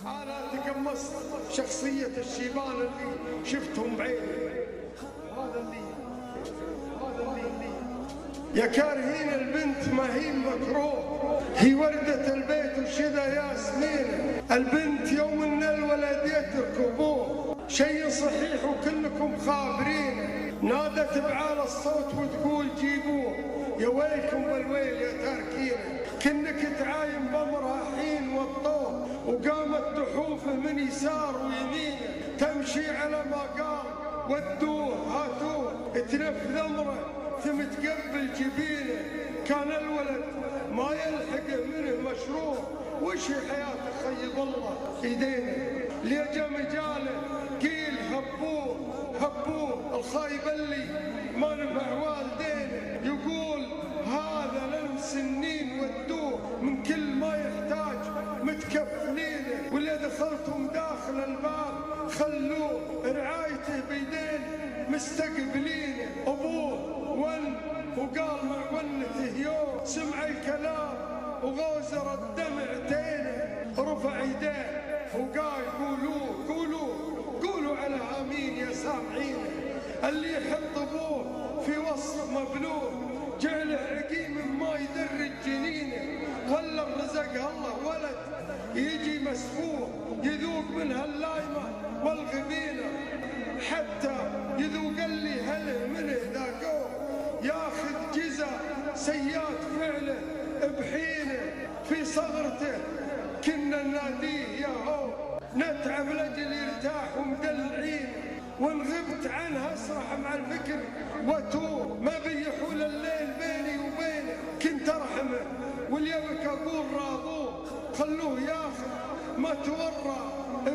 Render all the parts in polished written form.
أنا تقمصت شخصية الشيبان اللي شفتهم بعيني. هذا اللي يا كارهين البنت ما هي مكروه، هي وردة البيت وشذا ياسمين. البنت يوم ان الولد يتركبوه شيء صحيح وكلكم خابرين. نادت بعال الصوت وتقول جيبوه، يا ويلكم بالويل يا تاركين. كنك تعاين بامرها حين وطوه، وقامت تحوفه من يسار ويمينه. تمشي على ما قال ودوه هاتوه، تنفذ امره ثم تقبل جبينه. كان الولد ما يلحقه منه مشروع، وش حياته خيب الله ايدينا. ليجا مجاله قيل هبوه هبوه، الخايب اللي ما نفع والدينه. يقول هذا لمس النين ودوه، من كل ما يحتاج متكفلينه. واللي دخلتم داخل الباب خلوه، رعايته بيدين مستقبلينه. ابوه وقال مع ونته يوم سمع الكلام وغوزر الدمع تينه. رفع يديه وقال قولوا على امين يا سامعينه. اللي يحط ابوه في وصف مبلوغ جعله عقيم ما يدرج جنينه. ولا رزقها الله ولد يجي مسفوه، يذوق منها اللايمه والغبينه. حتى يذوق اللي هله منه ذاقوه، ياخذ جزا سيئات فعله بحينه. في صغرته كنا نناديه يا هو، نتعب لاجل يرتاح ومدلعين. وان غبت عنها اسرح مع الفكر واتوه، ما بيحول الليل بيني وبينه. كنت ارحمه واليومك اقول راضوه، خلوه ياخذ ما تورى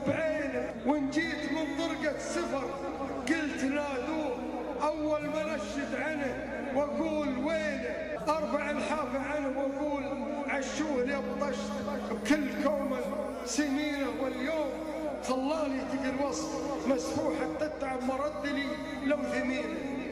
بعينه. وان جيت من طرقة سفر قلت نادوه، اول ما نشد عنه واقول وينه. ارفع الحافة عنه واقول عشوه يا بطشت بكل كومه سنينه. واليوم خلاني تقي الوصف مسفوحة تتعب مرد لي لو ثمينه.